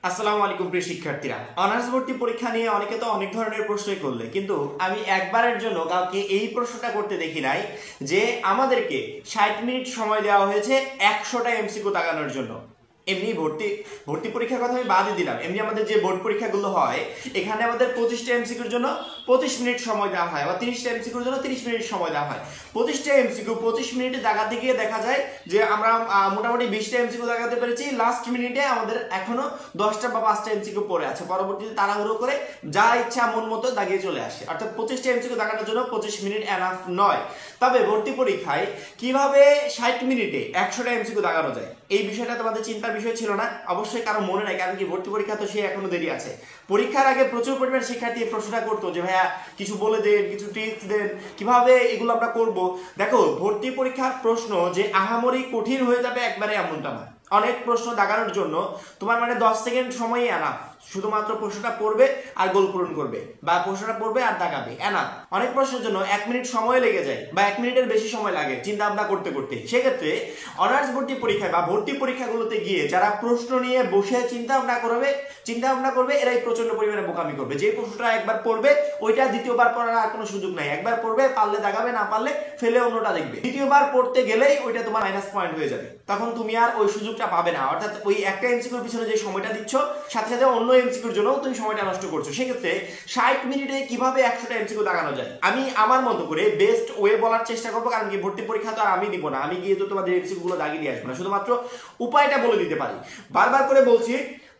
আসসালামু আলাইকুম প্রিয় শিক্ষার্থীরা, অনার্স ভর্তি পরীক্ষা নিয়ে অনেকে তো অনেক ধরনের প্রশ্নই করলে, কিন্তু আমি একবারের জন্য কাউকে এই প্রশ্নটা করতে দেখি নাই যে আমাদেরকে 60 মিনিট সময় দেওয়া হয়েছে 100টা এমসিকিউ দাগানোর জন্য। এমনি ভর্তি ভর্তি পরীক্ষার কথা আমি বাদই দিলাম, এমনি আমাদের যে বোর্ড পরীক্ষাগুলো হয় এখানে আমাদের 25টা এমসিকিউর জন্য 25 মিনিট সময় দেওয়া হয়, বা 30টা এমসিকিউর জন্য 30 মিনিট সময় দেওয়া হয়। 25টা এমসিকিউ 25 মিনিটে দাগাতে গিয়ে দেখা যায় যে আমরা মোটামুটি 20টা এমসিকিউ দাগাতে পেরেছি, লাস্ট মিনিটে আমাদের এখনো 10টা বা 5টা এমসিকিউ পড়ে আছে, পরবর্তীতে তাড়াহুড়ো করে যা ইচ্ছা মন মতো দাগিয়ে চলে আসে। অর্থাৎ 25টা এমসিকিউ দাগানোর জন্য 25 মিনিট এনাফ নয়। তবে ভর্তি পরীক্ষায় কিভাবে 60 মিনিটে 100টা এমসিকিউ দাগানো যায় এই বিষয়টা তোমাদের চিন্তার বিষয় ছিল না? অবশ্যই কারো মনে নাই, কারণ কি ভর্তি পরীক্ষা তো সে এখনো দেরি আছে। পরীক্ষার আগে প্রচুর পরিমাণ শিক্ষার্থী প্রশ্নটা করতো যে ভাইয়া কিছু বলে দেন, কিছু টিপস দেন, কিভাবে এগুলো আমরা করব। দেখো, ভর্তি পরীক্ষার প্রশ্ন যে আহামরি কঠিন হয়ে যাবে একবারে এমনটা না। অনেক প্রশ্ন দাগানোর জন্য তোমার 10 সেকেন্ড সময়ই এনাফ। শুধুমাত্র প্রশ্নটা পড়বে আর গোল পূরণ করবে, বা প্রশ্নটা পড়বে আর দাগাবে, এনাফ। অনেক প্রশ্নের জন্য 1 মিনিট সময় লেগে যায়, বা 1 মিনিটের বেশি সময় লাগে চিন্তা ভাবনা করতে করতে। সেক্ষেত্রে অনার্স ভর্তি পরীক্ষায় বা ভর্তি পরীক্ষাগুলোতে গিয়ে যারা প্রশ্ন নিয়ে বসে চিন্তা ভাবনা করবে এরাই প্রচন্ড পরিমাণে বোকামি করবে। যে প্রশ্নটা একবার পড়বে ওইটা দ্বিতীয়বার পড়ার আর কোনো সুযোগ নাই। একবার পড়বে, পারলে দাগাবে, না পারলে ফেলে অন্যটা দেখবে। দ্বিতীয়বার পড়তে গেলেই ওইটা তোমার মাইনাস পয়েন্ট হয়ে যাবে, তখন তুমি আর ওই সুযোগটা পাবে না। অর্থাৎ ওই একটা এমসিকিউর পিছনে যে সময়টা দিচ্ছ, সাথে সাথে অন্য এমসিকিউর জন্য তুমি সময়টা নষ্ট করছো। সেক্ষেত্রে 60 মিনিটে কিভাবে 100টা এমসিকিউ দাগানো যায় আমি আমার মতো করে বেস্ট ওয়ে বলার চেষ্টা করবো। কারণ কি ভর্তি পরীক্ষা তো আর আমি দিব না, আমি গিয়ে তো তোমাদের এমসিকিউ গুলো দাগিয়ে দিয়ে আসবো না, শুধুমাত্র উপায়টা বলে দিতে পারি। বারবার করে বলছি,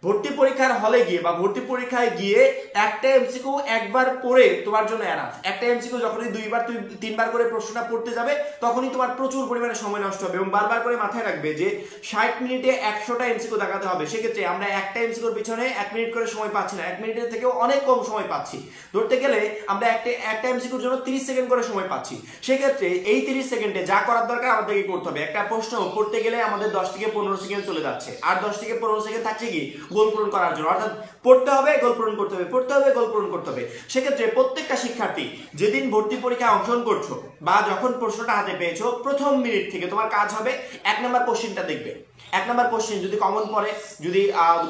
ভর্তি পরীক্ষার হলে গিয়ে বা ভর্তি পরীক্ষায় গিয়ে একটা এমসিকিউ একবার পড়ে তোমার জন্য এনাফ। একটা এমসিকিউ যখনই 2বার 3বার করে প্রশ্নটা পড়তে যাবে তখনই তোমার প্রচুর পরিমাণে সময় নষ্ট হবে। এবং বারবার করে মাথায় রাখবে যে 60 মিনিটে 100টা এমসিকিউ দেখাতে হবে। সেক্ষেত্রে আমরা একটা এমসিকিউর পিছনে 1 মিনিট করে সময় পাচ্ছি না, 1 মিনিটের থেকেও অনেক কম সময় পাচ্ছি। ধরতে গেলে আমরা একটা এমসিকিউর জন্য 30 সেকেন্ড করে সময় পাচ্ছি। সেক্ষেত্রে এই 30 সেকেন্ডে যা করার দরকার আমাদেরকে করতে হবে। একটা প্রশ্ন পড়তে গেলে আমাদের 10 থেকে 15 সেকেন্ড চলে যাচ্ছে, আর 10 থেকে 15 সেকেন্ড থাকছে কি গোল পূরণ করার জন্য। অর্থাৎ পড়তে হবে, গোল পূরণ করতে হবে, পড়তে হবে, গোল পূরণ করতে হবে। সেক্ষেত্রে প্রত্যেকটা শিক্ষার্থী যেদিন ভর্তি পরীক্ষায় অংশগ্রহণ করছো বা যখন প্রশ্নটা হাতে পেয়েছো, প্রথম মিনিট থেকে তোমার কাজ হবে 1 নম্বর কোশ্চেনটা দেখবে। 1 নম্বর কোশ্চেন যদি কমন পড়ে, যদি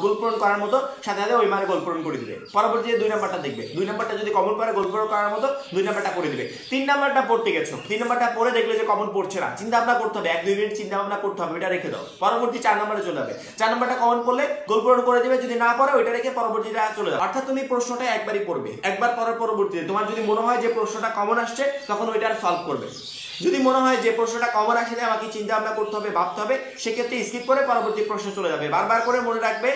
গোল পূরণ করার মতো, সাথে সাথে ওই মানে গোল পূরণ করে দিবে। পরবর্তীতে 2 নম্বরটা দেখবে, 2 নম্বরটা যদি কমন পড়ে গোল পূরণ করার মতো 2 নম্বরটা করে দিবে। 3 নম্বরটা পড়তে গেছো, 3 নম্বরটা পড়ে দেখলে যে কমন পড়ছে না, চিন্তা ভাবনা করতে হবে, 1-2 মিনিট চিন্তা ভাবনা করতে হবে, ওটা রেখে দাও। পরবর্তী 4 নম্বরে চলে যাবে, 4 নম্বরটা কমন পড়লে গোল পূরণ করে দিবে, যদি না পড়ে ওইটা রেখে পরবর্তীটা চলে যাবে। অর্থাৎ তুমি প্রশ্নটা একবারই পড়বে, একবার পড়ার পরবর্তীতে তোমার যদি মনে হয় যে প্রশ্নটা কমন আসছে তখন ওইটা সলভ করবে। যদি মনে হয় যে প্রশ্নটা কমন আসে না, আমাকে চিন্তা ভাবনা করতে হবে, ভাবতে হবে, সেক্ষেত্রে স্কিপ করে পরবর্তী প্রশ্ন চলে যাবে। বারবার করে মনে রাখবে,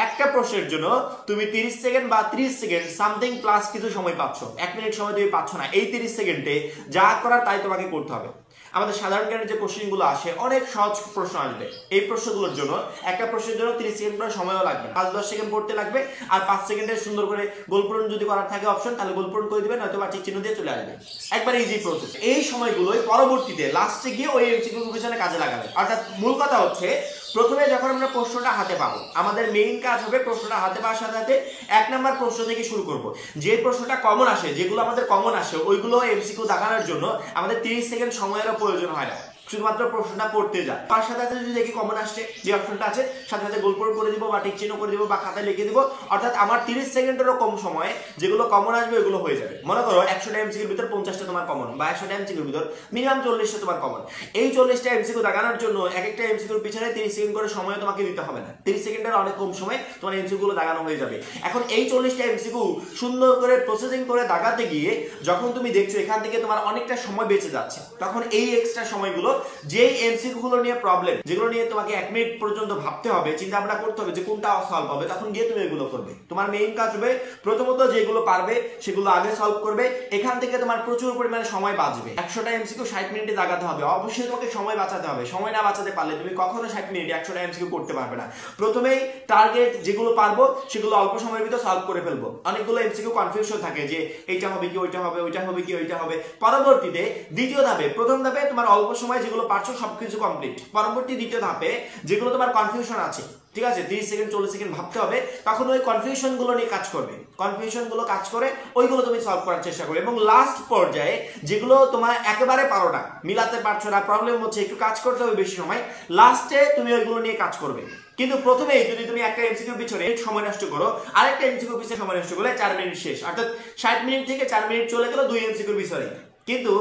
একটা প্রশ্নের জন্য তুমি 30 সেকেন্ড বা 30 সেকেন্ড সামথিং প্লাস কিছু সময় পাচ্ছ, 1 মিনিট সময় তুমি পাচ্ছ না। এই 30 সেকেন্ডে যা করার তাই তোমাকে করতে হবে। আমাদের সাধারণ জ্ঞানের যে কোশ্চেনগুলো আসে, অনেক সহজ প্রশ্ন আসবে। এই প্রশ্নগুলোর জন্য একটা প্রশ্নের জন্য 30 সেকেন্ড করে সময়ও লাগবে, 5-10 সেকেন্ড পড়তে লাগবে, আর 5 সেকেন্ডে সুন্দর করে গোল পূরণ যদি করার থাকে অপশন, তাহলে গোল পূরণ করে দিবেন, হয়তো বা টিক চিহ্ন দিয়ে চলে আসবে। একবার ইজি প্রসেস। এই সময়গুলোই পরবর্তীতে লাস্টে গিয়ে ওই এমসিকিউ পিছনে কাজে লাগাবে। অর্থাৎ মূল কথা হচ্ছে, প্রথমে যখন আমরা প্রশ্নটা হাতে পাবো, আমাদের মেইন কাজ হবে প্রশ্নটা হাতে পাওয়ার সাথে সাথে 1 নম্বর প্রশ্ন থেকে শুরু করব। যে প্রশ্নটা কমন আসে, যেগুলো আমাদের কমন আসে ওইগুলো এমসিকিউ দেখানোর জন্য আমাদের 30 সেকেন্ড সময়েরও প্রয়োজন হয় না, শুধুমাত্র প্রশ্নটা পড়তে যায়। তার সাথে সাথে যদি দেখি কমন আসছে, যে অপশনটা আছে, সাথে সাথে গোল পূরণ করে দিব, বা টিক চিহ্ন করে দিব, বা খাতায় লিখে দিব। অর্থাৎ আমার 30 সেকেন্ডেরও কম সময়ে যেগুলো কমন আসবে ওইগুলো হয়ে যাবে। মনে করো 100টা এমসিকিউর ভিতর 50টা তোমার কমন, বা 100টা এমসিকিউর ভিতর মিনিমাম 40টা তোমার কমন। এই 40টা এমসিকিউ দেখানোর জন্য এক একটা এমসিকিউর পিছনে 30 সেকেন্ড করে সময় তোমাকে দিতে হবে না। 30 সেকেন্ডের অনেক কম সময় তোমার এমসিকিউ গুলো দাগানো হয়ে যাবে। এখন এই 40টা এমসিকিউ সুন্দর করে প্রসেসিং করে দাগাতে গিয়ে যখন তুমি দেখছো এখান থেকে তোমার অনেকটা সময় বেঁচে যাচ্ছে, তখন এই এক্সট্রা সময়গুলো, যেই এমসিকিউ গুলো নিয়ে প্রবলেম, যেগুলো নিয়ে তোমাকে 1 মিনিট পর্যন্ত ভাবতে হবে, চিন্তা ভাবনা করতে হবে যে কোনটা সলভ হবে, তখন গিয়ে তুমি এগুলো করবে। তোমার মেইন কাজ হবে প্রথমত যেগুলো পারবে সেগুলো আগে সলভ করবে। এখান থেকে তোমার প্রচুর পরিমাণে সময় বাঁচবে। 100টা এমসিকিউ 60 মিনিটে দাগাতে হবে, অবশ্যই তোমাকে সময় বাঁচাতে হবে। সময় না বাঁচাতে পারলে তুমি কখনো 60 মিনিটে 100টা এমসিকিউ করতে পারবে না। প্রথমেই টার্গেট যেগুলো পারবো সেগুলো অল্প সময়ের ভিতর সলভ করে ফেলবো। অনেকগুলো এমসিকিউ কনফিউশন থাকে যে এইটা হবে কি ওইটা হবে, ওইটা হবে কি ওইটা হবে। পরবর্তীতে দ্বিতীয় ধাপে, প্রথম ধাপে তোমার অল্প সময় যেগুলো পারছো সবকিছু কমপ্লিট, পরবর্তী দ্বিতীয় ধাপে যেগুলো তোমার কনফিউশন আছে ঠিক আছে, 30 সেকেন্ড 40 সেকেন্ড ভাবতে হবে, তখন ওই কনফিউশনগুলো নিয়ে কাজ করবে, কনফিউশনগুলো কাজ করে ওইগুলো তুমি সলভ করার চেষ্টা করবে। এবং লাস্ট পর্যায়ে যেগুলো তোমার একেবারে পারো না, মিলাতে পারছো না, প্রবলেম হচ্ছে, একটু কাজ করতে হবে বেশি সময়, লাস্টে তুমি ওইগুলো নিয়ে কাজ করবে। কিন্তু প্রথমেই যদি তুমি একটা এমসিকিউর পিছনে সময় নষ্ট করো, আরেকটা এমসিকিউর পিছনে সময় নষ্ট করলে 4 মিনিট শেষ, অর্থাৎ 60 মিনিট থেকে 4 মিনিট চলে গেল 2 এমসিকিউর পিছনে। কিন্তু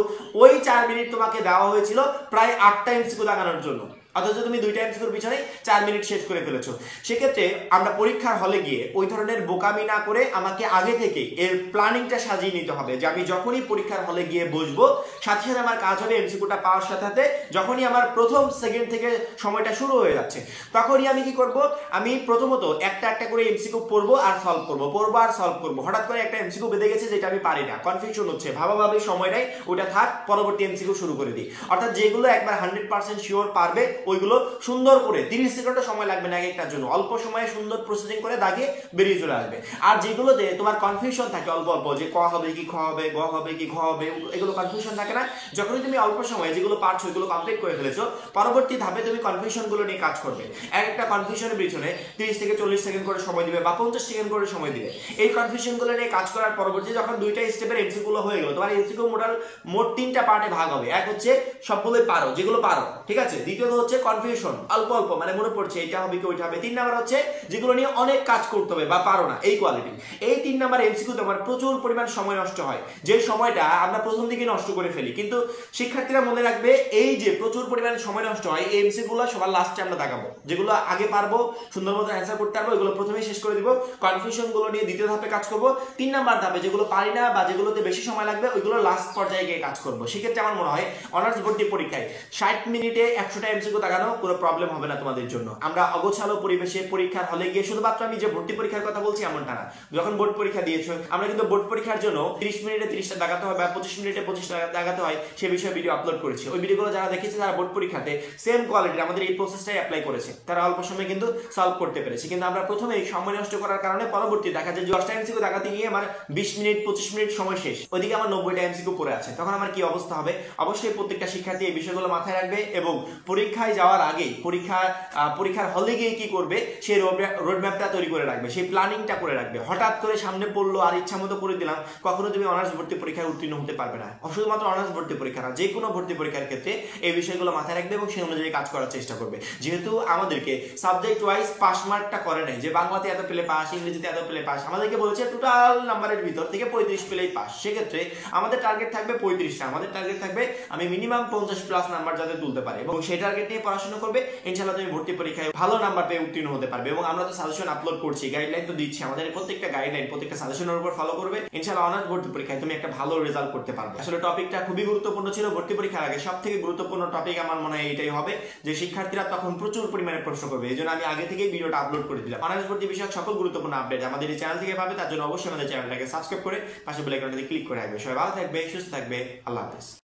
ওই 4 মিনিট তোমাকে দেওয়া হয়েছিল প্রায় 8টা এমসিকিউ দাগানোর জন্য, অথচ তুমি 2টা এমসিকিউর পিছনে 4 মিনিট শেষ করে ফেলেছো। সেক্ষেত্রে আমরা পরীক্ষার হলে গিয়ে ওই ধরনের বোকামি না করে আমাকে আগে থেকে এর প্ল্যানিংটা সাজিয়ে নিতে হবে, যে আমি যখনই পরীক্ষার হলে গিয়ে বসবো সাথে সাথে আমার কাজ হবে এমসিকিউটা পাওয়ার সাথে সাথে, যখনই আমার প্রথম সেকেন্ড থেকে সময়টা শুরু হয়ে যাচ্ছে তখনই আমি কি করব, আমি প্রথমত একটা একটা করে এমসিকিউ পড়বো আর সলভ করবো, পড়বো আর সলভ করবো। হঠাৎ করে একটা এমসিকিউ বেঁধে গেছে যেটা আমি পারি না, কনফিউশন হচ্ছে, ভাবাভাবি সময় নাই, ওটা থাক, পরবর্তী এমসিকিউ শুরু করে দিই। অর্থাৎ যেগুলো একবার 100% শিওর পারবে ওইগুলো সুন্দর করে 30 সেকেন্ডও সময় লাগবে না একটার জন্য, অল্প সময়ে সুন্দর প্রসেসিং করে দাগিয়ে বেরিয়ে চলে আসবে। আর যেগুলোতে তোমার কনফিউশন থাকে অল্প অল্প, যে ক হবে কি খ হবে, গ হবে কি ঘ হবে, এগুলো কনফিউশন থাকে না, যখনই তুমি অল্প সময়ে যেগুলো পারছো এগুলো কমপ্লিট করে ফেলেছো, পরবর্তী ধাপে তুমি কনফিউশন গুলো নিয়ে কাজ করবে। একটা কনফিউশনের পিছনে 30 থেকে 40 সেকেন্ড করে সময় দিবে বা 50 সেকেন্ড করে সময় দিবে। এই কনফিউশন গুলো নিয়ে কাজ করার পরবর্তী যখন 2টা স্টেপের এমসিকিউ গুলো হয়ে গেল, তোমার এমসিকিউ মোট 3টা পার্টে ভাগ হবে। এক হচ্ছে সবগুলোই পারো, যেগুলো পারো, ঠিক আছে। দ্বিতীয়ত হচ্ছে কনফিউশন, অল্প অল্প মানে মনে পড়ছে এটা হবে কি ওইটা হবে। 3 নাম্বার হচ্ছে যেগুলো নিয়ে অনেক কাজ করতে হবে বা পারো না, এই কোয়ালিটি। এই 3 নাম্বার এমসিকিউ তোমার প্রচুর পরিমাণ সময় নষ্ট হয়, যে সময়টা আমরা প্রথম দিকে নষ্ট করে ফেলি। কিন্তু শিক্ষার্থীরা মনে রাখবে, এই যে প্রচুর পরিমাণ সময় নষ্ট হয় এই এমসিকিউ গুলো সবার লাস্টে আমরা দেখাবো, যেগুলো আগে পারবো সুন্দর মতো অ্যান্সার করতে পারবো এগুলো প্রথমেই শেষ করে দিব, কনফিউশন গুলো নিয়ে দ্বিতীয় ধাপে কাজ করব, 3 নাম্বার ধাপে যেগুলো পারি না বা যেগুলোতে বেশি সময় লাগবে ওইগুলো লাস্ট পর্যায়ে গিয়ে কাজ করব। সেক্ষেত্রে আমার মনে হয় অনার্স ভর্তি পরীক্ষায় 60 মিনিটে 100টা এমসিকিউ দাগানো কোনো প্রবলেম হবে না তোমাদের জন্য। আমরা অগোছালো পরিবেশে পরীক্ষার হলে গিয়ে, শুধুমাত্র আমি যে ভর্তি পরীক্ষার কথা বলছি এমনটা না, যখন বোর্ড পরীক্ষা দিয়েছো আমরা কিন্তু বোর্ড পরীক্ষার জন্য 30 মিনিটে 30টা দাগাতে হয় বা 25 মিনিটে 25টা দাগাতে হয়, সে বিষয়ে ভিডিও আপলোড করেছি। ওই ভিডিওগুলো যারা দেখেছে তারা বোর্ড পরীক্ষাতে সেম কোয়ালিটির আমাদের এই প্রসেসটাই অ্যাপ্লাই করেছে, তারা অল্প সময়ে কিন্তু সলভ করতে পেরেছে। কিন্তু আমরা প্রথমে সময় নষ্ট করার কারণে পরবর্তী দেখা যায় 10টা এমসিকিউ দাগাতে গিয়ে আমার 20 মিনিট 25 মিনিট সময় শেষ, ওইদিকে আমার 90টা এমসিকিউ পড়ে আছে, তখন আমার কি অবস্থা হবে? অবশ্যই প্রত্যেকটা শিক্ষার্থী এই বিষয়গুলো মাথায় রাখবে এবং পরীক্ষায় যাওয়ার আগে পরীক্ষার হলে গিয়ে কি করবে সেই রোডম্যাপটা তৈরি করে রাখবে, সেই প্ল্যানিংটা করে রাখবে। হঠাৎ করে সামনে পড়লো আর ইচ্ছা মতো করে দিলাম, কখনো তুমি অনার্স ভর্তি পরীক্ষায় উত্তীর্ণ হতে পারবে না। শুধুমাত্র অনার্স ভর্তি পরীক্ষা না, যে কোনো ভর্তি পরীক্ষার ক্ষেত্রে এই বিষয়গুলো মাথায় রাখবে এবং সেই অনুযায়ী কাজ করার চেষ্টা করবে। যেহেতু আমাদেরকে সাবজেক্ট ওয়াইজ পাস মার্কটা করে নাই, যে বাংলাতে এত পেলে পাস, ইংরেজিতে এত পেলে পাস, আমাদেরকে বলেছে টোটাল নাম্বারের ভিতর থেকে 35 পেলেই পাস। সেক্ষেত্রে আমাদের টার্গেট থাকবে 35টা, আমাদের টার্গেট থাকবে আমি মিনিমাম 50 প্লাস নাম্বার যাতে তুলতে পারি, এবং সেই টার্গেট নিয়ে পড়াশোনা করবে। ইনশাআল্লাহ তুমি ভর্তি পরীক্ষায় ভালো নাম্বার পেয়ে উত্তীর্ণ হতে পারবে। এবং আমরা তো সাজেশন আপলোড করছি, গাইডলাইন তো দিচ্ছি, আমাদের প্রত্যেকটা গাইডলাইন প্রত্যেকটা সাজেশনের উপর ফলো করবে, ইনশাআল্লাহ অনার্স ভর্তি পরীক্ষায় তুমি একটা ভালো রেজাল্ট করতে পারবে। আসলে টপিকটা খুবই গুরুত্বপূর্ণ ছিল ভর্তি পরীক্ষার আগে, সবথেকে গুরুত্বপূর্ণ টপিক আমার মনে হয় এটাই হবে, যে শিক্ষার্থীরা তখন প্রচুর পরিমাণে প্রশ্ন করবে। এই জন্য আমি আগে থেকেই ভিডিওটা আপলোড করে দিলাম। অনার্স ভর্তি বিষয়ক সকল গুরুত্বপূর্ণ আপডেট আমাদের এই চ্যানেল থেকে পাবে, তার জন্য অবশ্যই আমাদের চ্যানেলটাকে সাবস্ক্রাইব করে পাশে বেল আইকনটাতে ক্লিক করে রাখবে। সবাই ভালো থাকবে, সুস্থ থাকবে, আল্লাহ হাফেজ।